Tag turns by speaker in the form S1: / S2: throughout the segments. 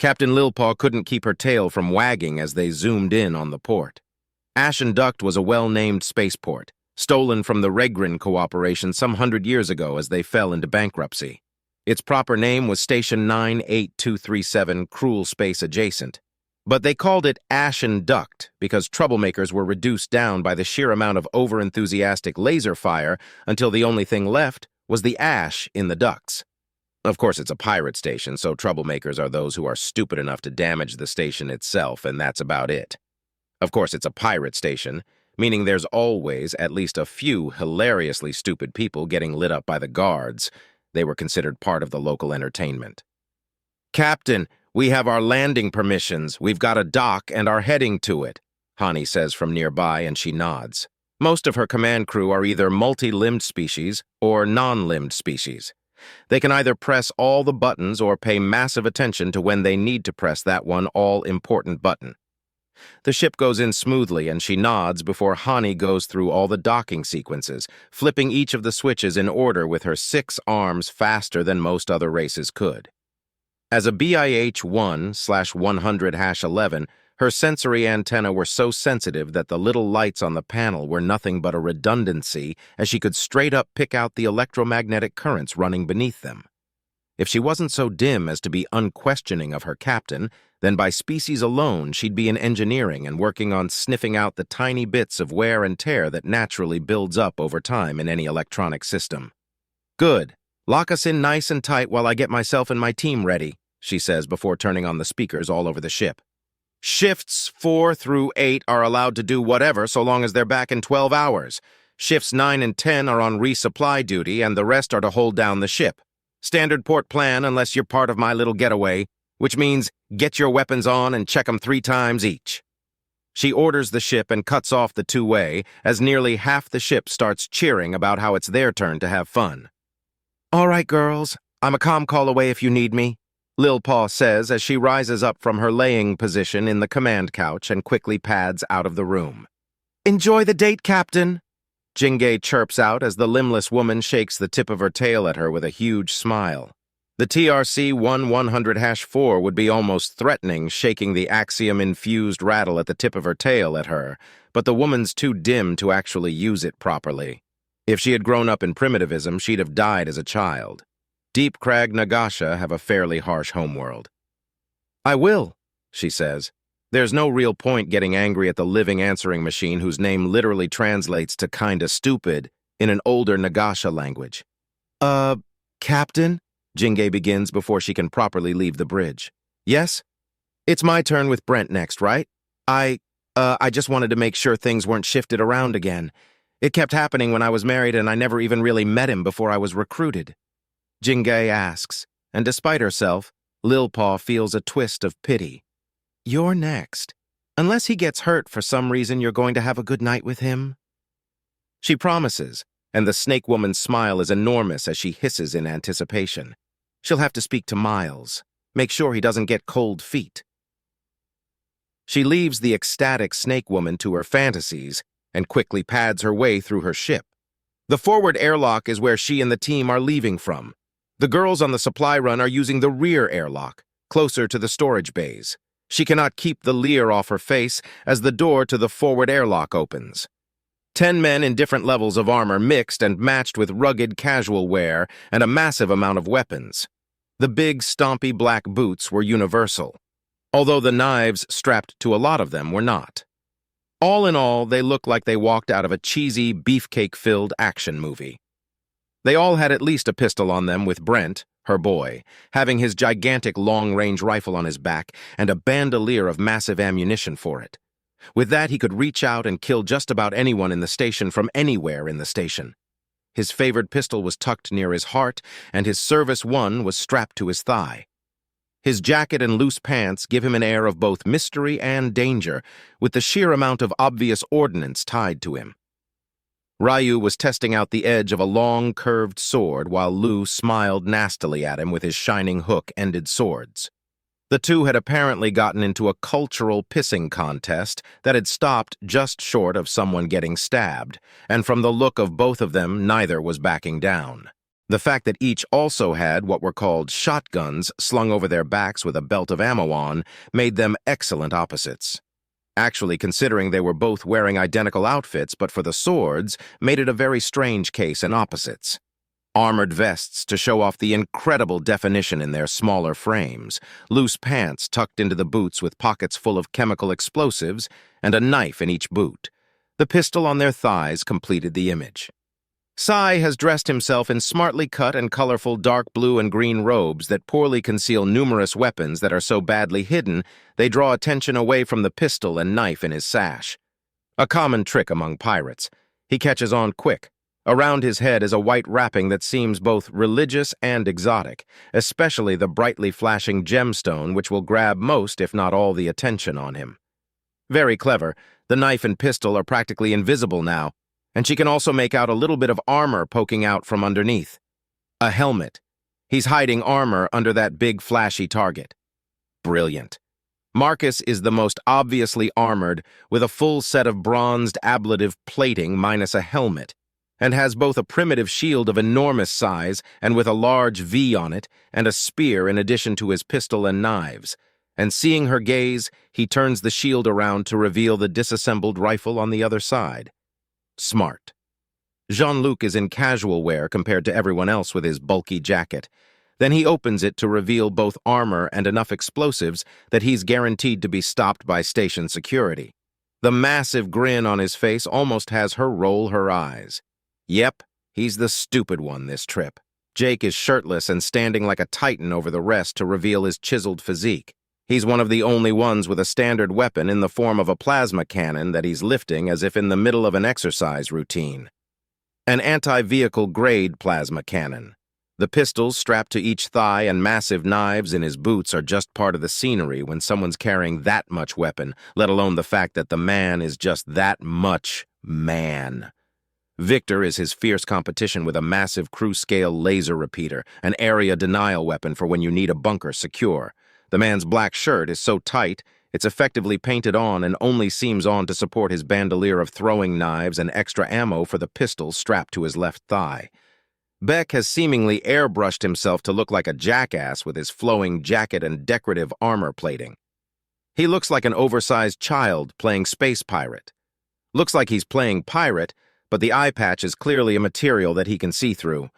S1: Captain Lilpaw couldn't keep her tail from wagging as they zoomed in on the port. Ashen Duct was a well-named spaceport, stolen from the Regrin Cooperation some 100 years ago as they fell into bankruptcy. Its proper name was Station 98237, Cruel Space Adjacent. But they called it Ashen Duct because troublemakers were reduced down by the sheer amount of over-enthusiastic laser fire until the only thing left was the ash in the ducts. Of course, it's a pirate station, so troublemakers are those who are stupid enough to damage the station itself, and that's about it. Of course, it's a pirate station, meaning there's always at least a few hilariously stupid people getting lit up by the guards. They were considered part of the local entertainment. "Captain, we have our landing permissions. We've got a dock and are heading to it," Hani says from nearby, and she nods. Most of her command crew are either multi-limbed species or non-limbed species. They can either press all the buttons or pay massive attention to when they need to press that one all-important button. The ship goes in smoothly, and she nods before Hani goes through all the docking sequences, flipping each of the switches in order with her 6 arms faster than most other races could. As a BIH 1/100-11, her sensory antennae were so sensitive that the little lights on the panel were nothing but a redundancy, as she could straight up pick out the electromagnetic currents running beneath them. If she wasn't so dim as to be unquestioning of her captain, then by species alone she'd be in engineering and working on sniffing out the tiny bits of wear and tear that naturally builds up over time in any electronic system. "Good. Lock us in nice and tight while I get myself and my team ready," she says before turning on the speakers all over the ship. "Shifts 4 through 8 are allowed to do whatever so long as they're back in 12 hours. Shifts 9 and 10 are on resupply duty, and the rest are to hold down the ship. Standard port plan unless you're part of my little getaway, which means get your weapons on and check them 3 times each." She orders the ship and cuts off the two-way as nearly half the ship starts cheering about how it's their turn to have fun. "All right, girls, I'm a comm call away if you need me," Lilpaw says as she rises up from her laying position in the command couch and quickly pads out of the room. "Enjoy the date, Captain," Jingay chirps out as the limbless woman shakes the tip of her tail at her with a huge smile. The TRC 1/100-4 would be almost threatening, shaking the axiom-infused rattle at the tip of her tail at her, but the woman's too dim to actually use it properly. If she had grown up in primitivism, she'd have died as a child. Deep Crag Nagasha have a fairly harsh homeworld. "I will," she says. There's no real point getting angry at the living answering machine whose name literally translates to kinda stupid in an older Nagasha language. Captain?" Jingay begins before she can properly leave the bridge. "Yes? It's my turn with Brent next, right? I just wanted to make sure things weren't shifted around again. It kept happening when I was married and I never even really met him before I was recruited." Jingay asks, and despite herself, Lilpaw feels a twist of pity. "You're next. Unless he gets hurt for some reason, you're going to have a good night with him?" She promises, and the snake woman's smile is enormous as she hisses in anticipation. She'll have to speak to Miles, make sure he doesn't get cold feet. She leaves the ecstatic snake woman to her fantasies and quickly pads her way through her ship. The forward airlock is where she and the team are leaving from. The girls on the supply run are using the rear airlock, closer to the storage bays. She cannot keep the leer off her face as the door to the forward airlock opens. 10 men in different levels of armor mixed and matched with rugged casual wear and a massive amount of weapons. The big, stompy black boots were universal, although the knives strapped to a lot of them were not. All in all, they looked like they walked out of a cheesy, beefcake-filled action movie. They all had at least a pistol on them, with Brent, her boy, having his gigantic long-range rifle on his back and a bandolier of massive ammunition for it. With that, he could reach out and kill just about anyone in the station from anywhere in the station. His favored pistol was tucked near his heart, and his Service 1 was strapped to his thigh. His jacket and loose pants give him an air of both mystery and danger, with the sheer amount of obvious ordnance tied to him. Ryu was testing out the edge of a long, curved sword while Lu smiled nastily at him with his shining hook-ended swords. The two had apparently gotten into a cultural pissing contest that had stopped just short of someone getting stabbed, and from the look of both of them, neither was backing down. The fact that each also had what were called shotguns slung over their backs with a belt of ammo on made them excellent opposites. Actually, considering they were both wearing identical outfits, but for the swords, made it a very strange case in opposites. Armored vests to show off the incredible definition in their smaller frames, loose pants tucked into the boots with pockets full of chemical explosives, and a knife in each boot. The pistol on their thighs completed the image. Sai has dressed himself in smartly cut and colorful dark blue and green robes that poorly conceal numerous weapons that are so badly hidden they draw attention away from the pistol and knife in his sash. A common trick among pirates. He catches on quick. Around his head is a white wrapping that seems both religious and exotic, especially the brightly flashing gemstone which will grab most, if not all, the attention on him. Very clever, the knife and pistol are practically invisible now, and she can also make out a little bit of armor poking out from underneath. A helmet. He's hiding armor under that big flashy target. Brilliant. Marcus is the most obviously armored, with a full set of bronzed ablative plating minus a helmet, and has both a primitive shield of enormous size and with a large V on it, and a spear in addition to his pistol and knives. And seeing her gaze, he turns the shield around to reveal the disassembled rifle on the other side. Smart. Jean-Luc is in casual wear compared to everyone else with his bulky jacket. Then he opens it to reveal both armor and enough explosives that he's guaranteed to be stopped by station security. The massive grin on his face almost has her roll her eyes. Yep, he's the stupid one this trip. Jake is shirtless and standing like a titan over the rest to reveal his chiseled physique. He's one of the only ones with a standard weapon in the form of a plasma cannon that he's lifting as if in the middle of an exercise routine. An anti-vehicle grade plasma cannon. The pistols strapped to each thigh and massive knives in his boots are just part of the scenery when someone's carrying that much weapon, let alone the fact that the man is just that much man. Victor is his fierce competition with a massive crew-scale laser repeater, an area denial weapon for when you need a bunker secure. The man's black shirt is so tight, it's effectively painted on and only seams on to support his bandolier of throwing knives and extra ammo for the pistol strapped to his left thigh. Beck has seemingly airbrushed himself to look like a jackass with his flowing jacket and decorative armor plating. He looks like an oversized child playing space pirate. Looks like he's playing pirate, but the eye patch is clearly a material that he can see through.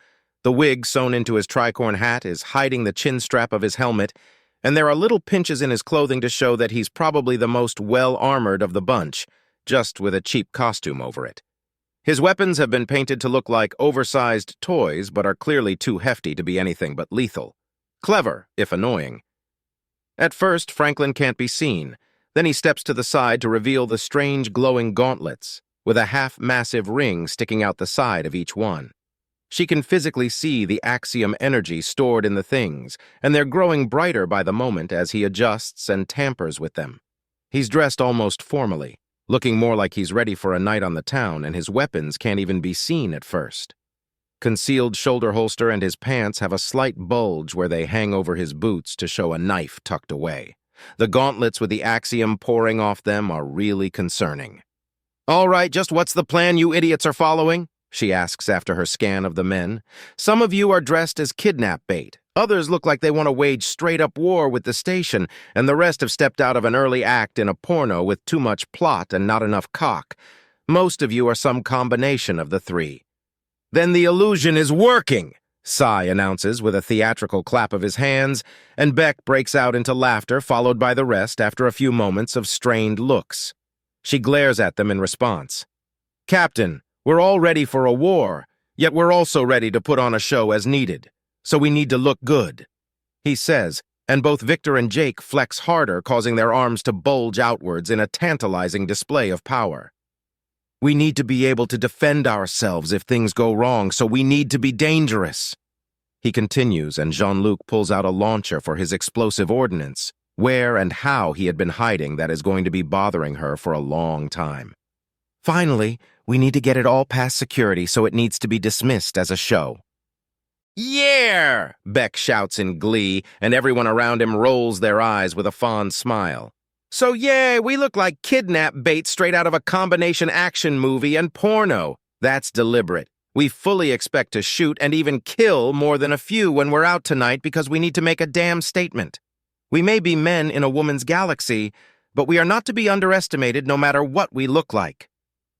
S1: The wig sewn into his tricorn hat is hiding the chin strap of his helmet, and there are little pinches in his clothing to show that he's probably the most well-armored of the bunch, just with a cheap costume over it. His weapons have been painted to look like oversized toys, but are clearly too hefty to be anything but lethal. Clever, if annoying. At first, Franklin can't be seen. Then he steps to the side to reveal the strange glowing gauntlets, with a half-massive ring sticking out the side of each one. She can physically see the axiom energy stored in the things, and they're growing brighter by the moment as he adjusts and tampers with them. He's dressed almost formally, looking more like he's ready for a night on the town, and his weapons can't even be seen at first. Concealed shoulder holster and his pants have a slight bulge where they hang over his boots to show a knife tucked away. The gauntlets with the axiom pouring off them are really concerning. "All right, just what's the plan you idiots are following?" she asks after her scan of the men. "Some of you are dressed as kidnap bait. Others look like they want to wage straight-up war with the station, and the rest have stepped out of an early act in a porno with too much plot and not enough cock. Most of you are some combination of the three." "Then the illusion is working," Sai announces with a theatrical clap of his hands, and Beck breaks out into laughter, followed by the rest after a few moments of strained looks. She glares at them in response. "Captain, we're all ready for a war, yet we're also ready to put on a show as needed. So we need to look good," he says, and both Victor and Jake flex harder, causing their arms to bulge outwards in a tantalizing display of power. "We need to be able to defend ourselves if things go wrong, so we need to be dangerous," he continues, and Jean-Luc pulls out a launcher for his explosive ordnance, where and how he had been hiding that is going to be bothering her for a long time. "Finally, we need to get it all past security, so it needs to be dismissed as a show." "Yeah!" Beck shouts in glee, and everyone around him rolls their eyes with a fond smile. "So yeah, we look like kidnap bait straight out of a combination action movie and porno. That's deliberate. We fully expect to shoot and even kill more than a few when we're out tonight because we need to make a damn statement. We may be men in a woman's galaxy, but we are not to be underestimated no matter what we look like.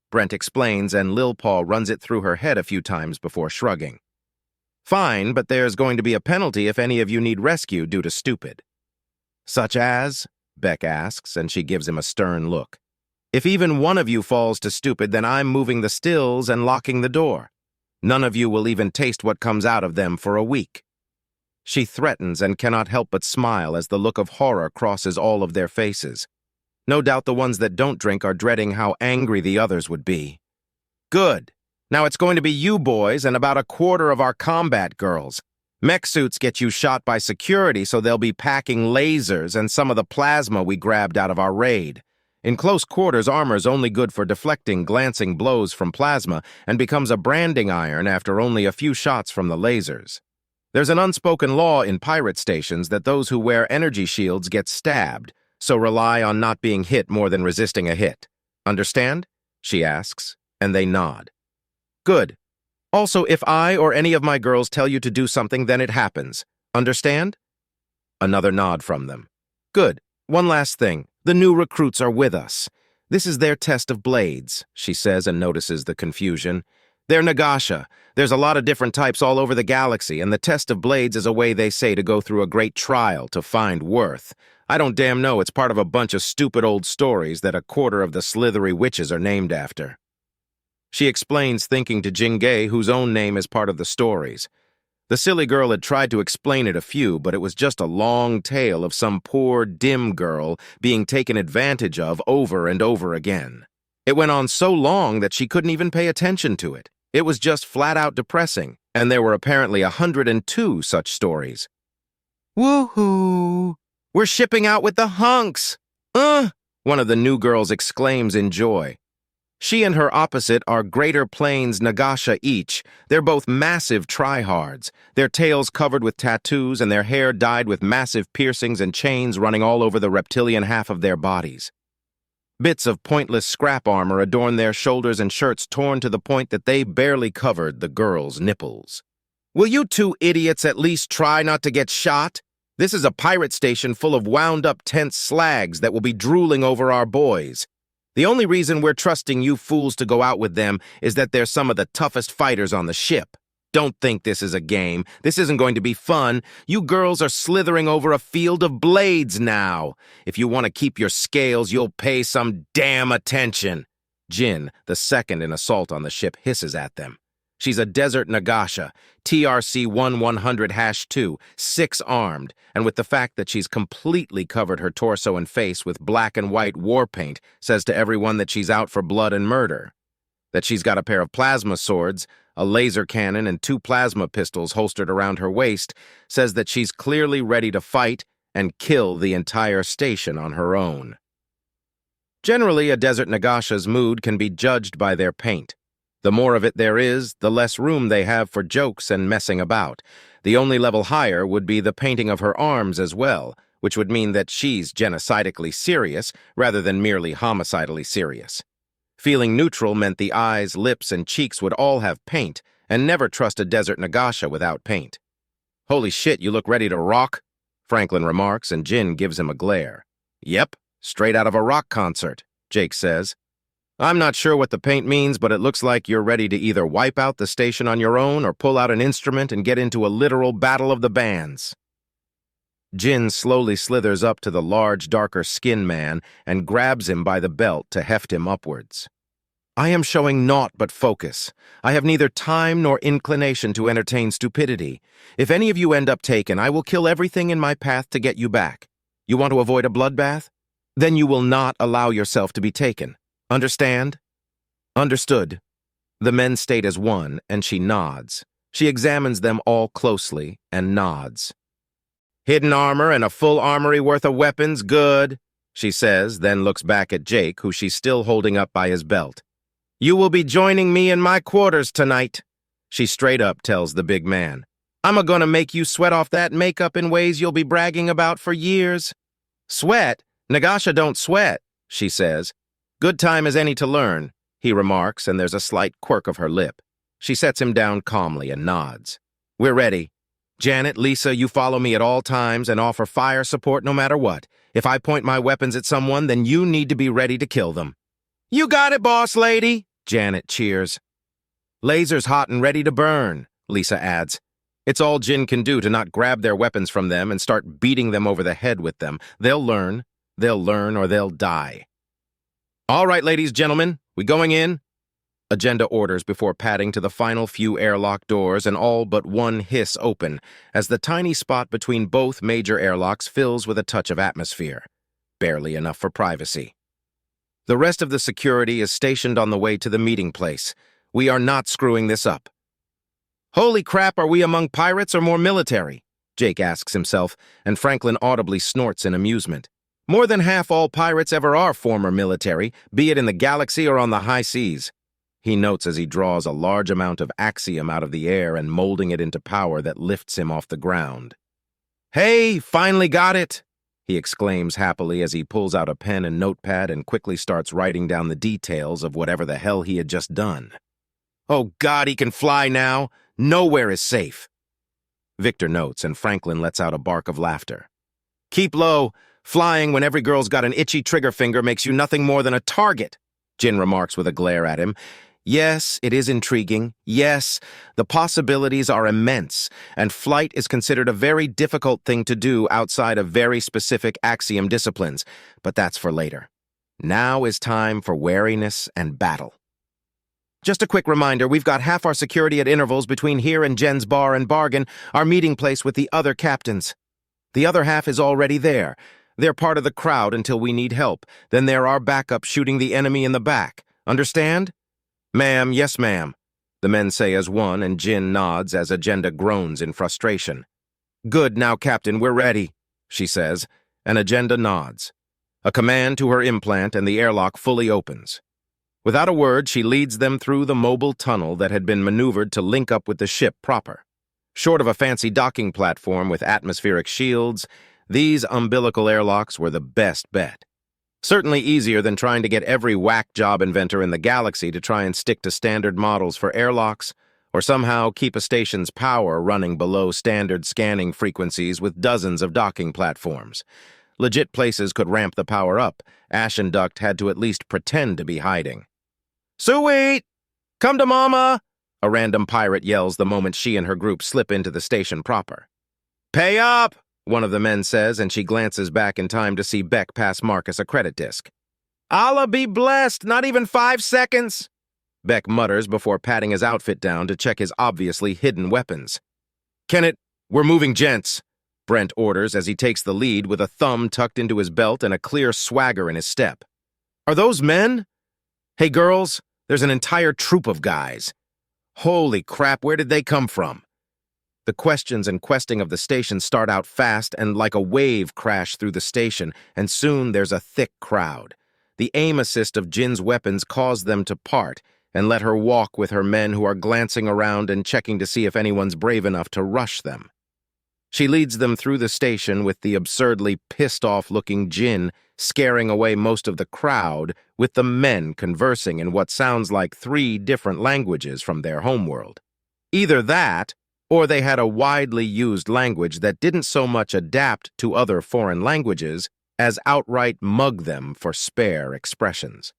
S1: Brent explains, and Lil Paw runs it through her head a few times before shrugging. Fine, but there's going to be a penalty if any of you need rescue due to stupid. Such as? Beck asks, and she gives him a stern look. If even one of you falls to stupid, then I'm moving the stills and locking the door. None of you will even taste what comes out of them for a week. She threatens and cannot help but smile as the look of horror crosses all of their faces. No doubt the ones that don't drink are dreading how angry the others would be. Good. Now it's going to be you boys and about a quarter of our combat girls. Mech suits get you shot by security, so they'll be packing lasers and some of the plasma we grabbed out of our raid. In close quarters, armor's only good for deflecting glancing blows from plasma and becomes a branding iron after only a few shots from the lasers. There's an unspoken law in pirate stations that those who wear energy shields get stabbed, so rely on not being hit more than resisting a hit. Understand? She asks, and they nod. Good. Also, if I or any of my girls tell you to do something, then it happens. Understand? Another nod from them. Good. One last thing. The new recruits are with us. This is their test of blades, she says, and notices the confusion. They're Nagasha. There's a lot of different types all over the galaxy, and the test of blades is a way they say to go through a great trial to find worth. I don't damn know, it's part of a bunch of stupid old stories that a quarter of the slithery witches are named after. She explains, thinking to Jingay, whose own name is part of the stories. The silly girl had tried to explain it a few, but it was just a long tale of some poor, dim girl being taken advantage of over and over again. It went on so long that she couldn't even pay attention to it. It was just flat-out depressing, and there were apparently 102 such stories. Woohoo! We're shipping out with the hunks! One of the new girls exclaims in joy. She and her opposite are Greater Plains Nagasha each. They're both massive tryhards, their tails covered with tattoos and their hair dyed with massive piercings and chains running all over the reptilian half of their bodies. Bits of pointless scrap armor adorn their shoulders and shirts torn to the point that they barely covered the girls' nipples. Will you two idiots at least try not to get shot? This is a pirate station full of wound-up tense slags that will be drooling over our boys. The only reason we're trusting you fools to go out with them is that they're some of the toughest fighters on the ship. Don't think this is a game. This isn't going to be fun. You girls are slithering over a field of blades now. If you want to keep your scales, you'll pay some damn attention. Jin, the second in assault on the ship, hisses at them. She's a Desert Nagasha, TRC-1100-2, 6-armed, and with the fact that she's completely covered her torso and face with black and white war paint, says to everyone that she's out for blood and murder. That she's got a pair of plasma swords, a laser cannon, and 2 plasma pistols holstered around her waist, says that she's clearly ready to fight and kill the entire station on her own. Generally, a Desert Nagasha's mood can be judged by their paint. The more of it there is, the less room they have for jokes and messing about. The only level higher would be the painting of her arms as well, which would mean that she's genocidically serious rather than merely homicidally serious. Feeling neutral meant the eyes, lips, and cheeks would all have paint, and never trust a Desert Nagasha without paint. Holy shit, you look ready to rock, Franklin remarks, and Jin gives him a glare. Yep, straight out of a rock concert, Jake says. I'm not sure what the paint means, but it looks like you're ready to either wipe out the station on your own or pull out an instrument and get into a literal battle of the bands. Jin slowly slithers up to the large, darker skin man and grabs him by the belt to heft him upwards. I am showing naught but focus. I have neither time nor inclination to entertain stupidity. If any of you end up taken, I will kill everything in my path to get you back. You want to avoid a bloodbath? Then you will not allow yourself to be taken. Understand? Understood. The men state as one, and she nods. She examines them all closely and nods. Hidden armor and a full armory worth of weapons, good, she says, then looks back at Jake, who she's still holding up by his belt. You will be joining me in my quarters tonight, she straight up tells the big man. I'm a-gonna make you sweat off that makeup in ways you'll be bragging about for years. Sweat? Nagasha don't sweat, she says. Good time as any to learn, he remarks, and there's a slight quirk of her lip. She sets him down calmly and nods. We're ready. Janet, Lisa, you follow me at all times and offer fire support no matter what. If I point my weapons at someone, then you need to be ready to kill them. You got it, boss lady, Janet cheers. Lasers hot and ready to burn, Lisa adds. It's all Jinn can do to not grab their weapons from them and start beating them over the head with them. They'll learn or they'll die. All right, ladies, gentlemen, we going in? Agenda orders before padding to the final few airlock doors, and all but one hiss open as the tiny spot between both major airlocks fills with a touch of atmosphere. Barely enough for privacy. The rest of the security is stationed on the way to the meeting place. We are not screwing this up. Holy crap, are we among pirates or more military? Jake asks himself, and Franklin audibly snorts in amusement. More than half all pirates ever are former military, be it in the galaxy or on the high seas. He notes as he draws a large amount of axiom out of the air and molding it into power that lifts him off the ground. Hey, finally got it! He exclaims happily as he pulls out a pen and notepad and quickly starts writing down the details of whatever the hell he had just done. Oh God, he can fly now! Nowhere is safe. Victor notes, and Franklin lets out a bark of laughter. Keep low. Flying when every girl's got an itchy trigger finger makes you nothing more than a target, Jin remarks with a glare at him. Yes, it is intriguing. Yes, the possibilities are immense, and flight is considered a very difficult thing to do outside of very specific axiom disciplines, but that's for later. Now is time for wariness and battle. Just a quick reminder, we've got half our security at intervals between here and Jen's Bar and Bargain, our meeting place with the other captains. The other half is already there. They're part of the crowd until we need help. Then there are backup shooting the enemy in the back. Understand? Ma'am, yes, ma'am, the men say as one, and Jin nods as Agenda groans in frustration. Good, now, Captain, we're ready, she says, and Agenda nods. A command to her implant, and the airlock fully opens. Without a word, she leads them through the mobile tunnel that had been maneuvered to link up with the ship proper. Short of a fancy docking platform with atmospheric shields, these umbilical airlocks were the best bet. Certainly easier than trying to get every whack job inventor in the galaxy to try and stick to standard models for airlocks, or somehow keep a station's power running below standard scanning frequencies with dozens of docking platforms. Legit places could ramp the power up. Ashen Duct had to at least pretend to be hiding. Sweet! Come to Mama! A random pirate yells the moment she and her group slip into the station proper. Pay up! One of the men says, and she glances back in time to see Beck pass Marcus a credit disc. Allah be blessed, not even 5 seconds! Beck mutters before patting his outfit down to check his obviously hidden weapons. Kenneth, we're moving, gents, Brent orders as he takes the lead with a thumb tucked into his belt and a clear swagger in his step. Are those men? Hey, girls, there's an entire troop of guys. Holy crap, where did they come from? The questions and questing of the station start out fast and like a wave crash through the station, and soon there's a thick crowd. The aim assist of Jin's weapons caused them to part and let her walk with her men who are glancing around and checking to see if anyone's brave enough to rush them. She leads them through the station with the absurdly pissed-off-looking Jin scaring away most of the crowd, with the men conversing in what sounds like 3 different languages from their homeworld. Either that, or they had a widely used language that didn't so much adapt to other foreign languages as outright mug them for spare expressions.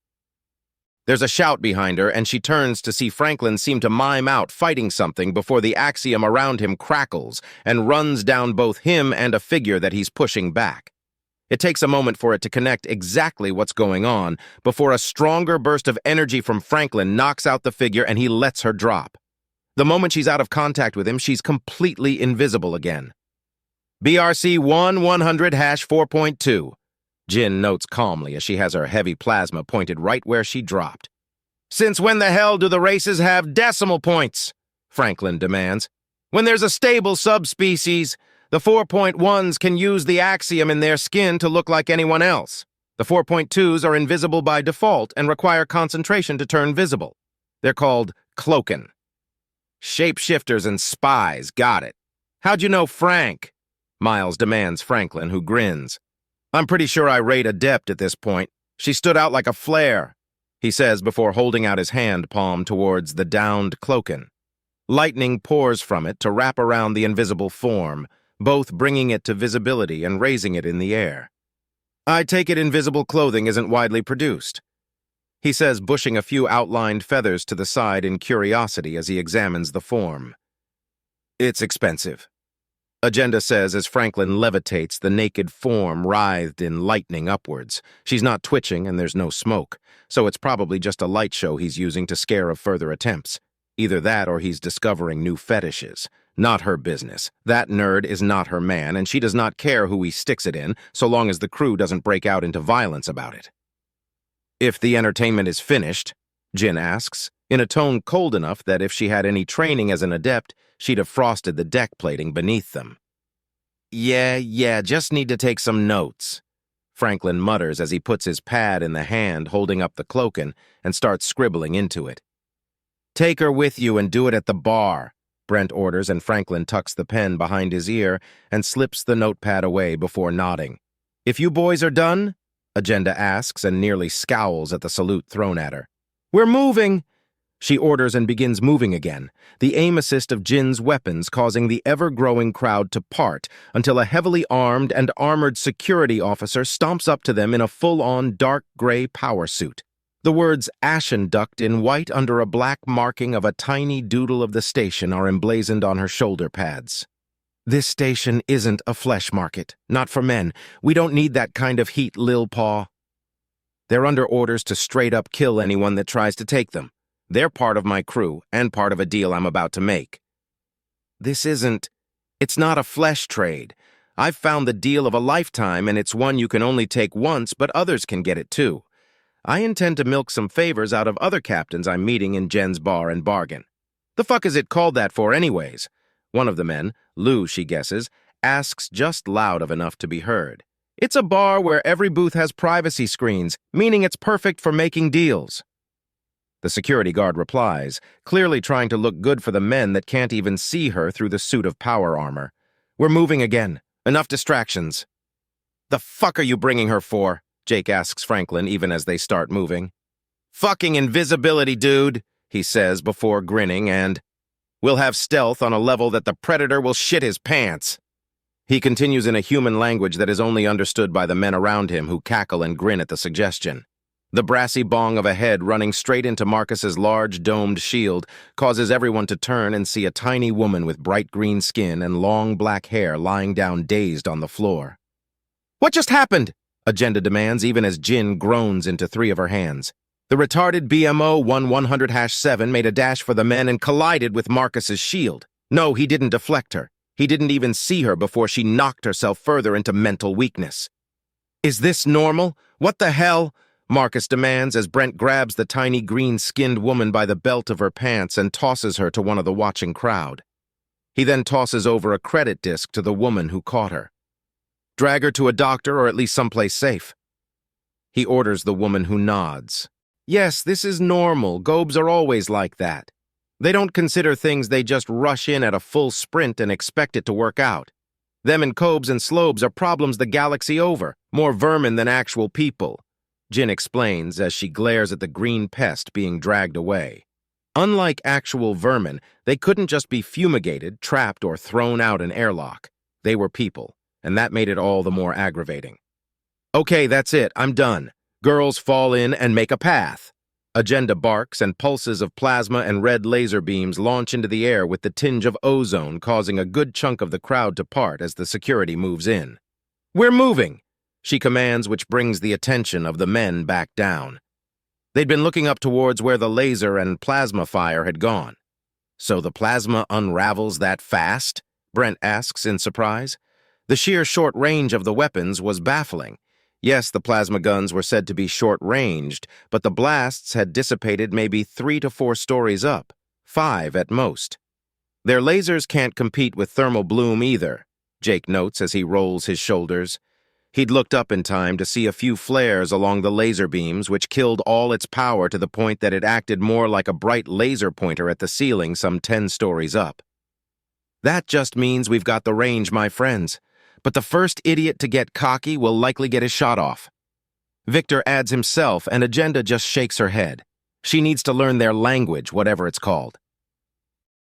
S1: There's a shout behind her, and she turns to see Franklin seem to mime out fighting something before the axiom around him crackles and runs down both him and a figure that he's pushing back. It takes a moment for it to connect exactly what's going on before a stronger burst of energy from Franklin knocks out the figure and he lets her drop. The moment she's out of contact with him, she's completely invisible again. BRC 1100-4.2. Jin notes calmly as she has her heavy plasma pointed right where she dropped. Since when the hell do the races have decimal points? Franklin demands. When there's a stable subspecies, the 4.1s can use the axiom in their skin to look like anyone else. The 4.2s are invisible by default and require concentration to turn visible. They're called cloaken. Shapeshifters and spies, got it. How'd you know Frank? Miles demands Franklin, who grins. I'm pretty sure I rate adept at this point. She stood out like a flare, he says before holding out his hand palm towards the downed cloaken. Lightning pours from it to wrap around the invisible form, both bringing it to visibility and raising it in the air. I take it invisible clothing isn't widely produced, he says, bushing a few outlined feathers to the side in curiosity as he examines the form. It's expensive, Agenda says as Franklin levitates the naked form writhed in lightning upwards. She's not twitching and there's no smoke, so it's probably just a light show he's using to scare of further attempts. Either that or he's discovering new fetishes. Not her business. That nerd is not her man, and she does not care who he sticks it in, so long as the crew doesn't break out into violence about it. If the entertainment is finished, Jin asks, in a tone cold enough that if she had any training as an adept, she'd have frosted the deck plating beneath them. Yeah, just need to take some notes, Franklin mutters as he puts his pad in the hand holding up the cloakin and starts scribbling into it. Take her with you and do it at the bar, Brent orders, and Franklin tucks the pen behind his ear and slips the notepad away before nodding. If you boys are done? Agenda asks and nearly scowls at the salute thrown at her. We're moving! She orders and begins moving again, the aim assist of Jin's weapons causing the ever-growing crowd to part until a heavily armed and armored security officer stomps up to them in a full-on dark gray power suit. The words "Ashen Duct" in white under a black marking of a tiny doodle of the station are emblazoned on her shoulder pads. This station isn't a flesh market, not for men. We don't need that kind of heat, Lil Paw. They're under orders to straight up kill anyone that tries to take them. They're part of my crew and part of a deal I'm about to make. It's not a flesh trade. I've found the deal of a lifetime, and it's one you can only take once, but others can get it too. I intend to milk some favors out of other captains I'm meeting in Jen's bar and bargain. The fuck is it called that for anyways? One of the men, Lou, she guesses, asks just loud enough to be heard. It's a bar where every booth has privacy screens, meaning it's perfect for making deals. The security guard replies, clearly trying to look good for the men that can't even see her through the suit of power armor. We're moving again. Enough distractions. The fuck are you bringing her for? Jake asks Franklin even as they start moving. Fucking invisibility, dude, he says before grinning, and we'll have stealth on a level that the predator will shit his pants. He continues in a human language that is only understood by the men around him who cackle and grin at the suggestion. The brassy bong of a head running straight into Marcus's large domed shield causes everyone to turn and see a tiny woman with bright green skin and long black hair lying down dazed on the floor. What just happened? Agenda demands even as Jin groans into three of her hands. The retarded BMO 1100-7 made a dash for the men and collided with Marcus's shield. No, he didn't deflect her. He didn't even see her before she knocked herself further into mental weakness. Is this normal? What the hell? Marcus demands as Brent grabs the tiny green-skinned woman by the belt of her pants and tosses her to one of the watching crowd. He then tosses over a credit disc to the woman who caught her. Drag her to a doctor or at least someplace safe. He orders the woman, who nods. Yes, this is normal. Gobes are always like that. They don't consider things, they just rush in at a full sprint and expect it to work out. Them and Cobes and Slobes are problems the galaxy over, more vermin than actual people. Jin explains as she glares at the green pest being dragged away. Unlike actual vermin, they couldn't just be fumigated, trapped, or thrown out an airlock. They were people, and that made it all the more aggravating. Okay, that's it. I'm done. Girls fall in and make a path. Agenda barks and pulses of plasma and red laser beams launch into the air with the tinge of ozone causing a good chunk of the crowd to part as the security moves in. We're moving, she commands, which brings the attention of the men back down. They'd been looking up towards where the laser and plasma fire had gone. So the plasma unravels that fast? Brent asks in surprise. The sheer short range of the weapons was baffling. Yes, the plasma guns were said to be short-ranged, but the blasts had dissipated maybe 3 to 4 stories up, 5 at most. Their lasers can't compete with thermal bloom either, Jake notes as he rolls his shoulders. He'd looked up in time to see a few flares along the laser beams, which killed all its power to the point that it acted more like a bright laser pointer at the ceiling some 10 stories up. That just means we've got the range, my friends. But the first idiot to get cocky will likely get his shot off. Victor adds himself, and Agenda just shakes her head. She needs to learn their language, whatever it's called.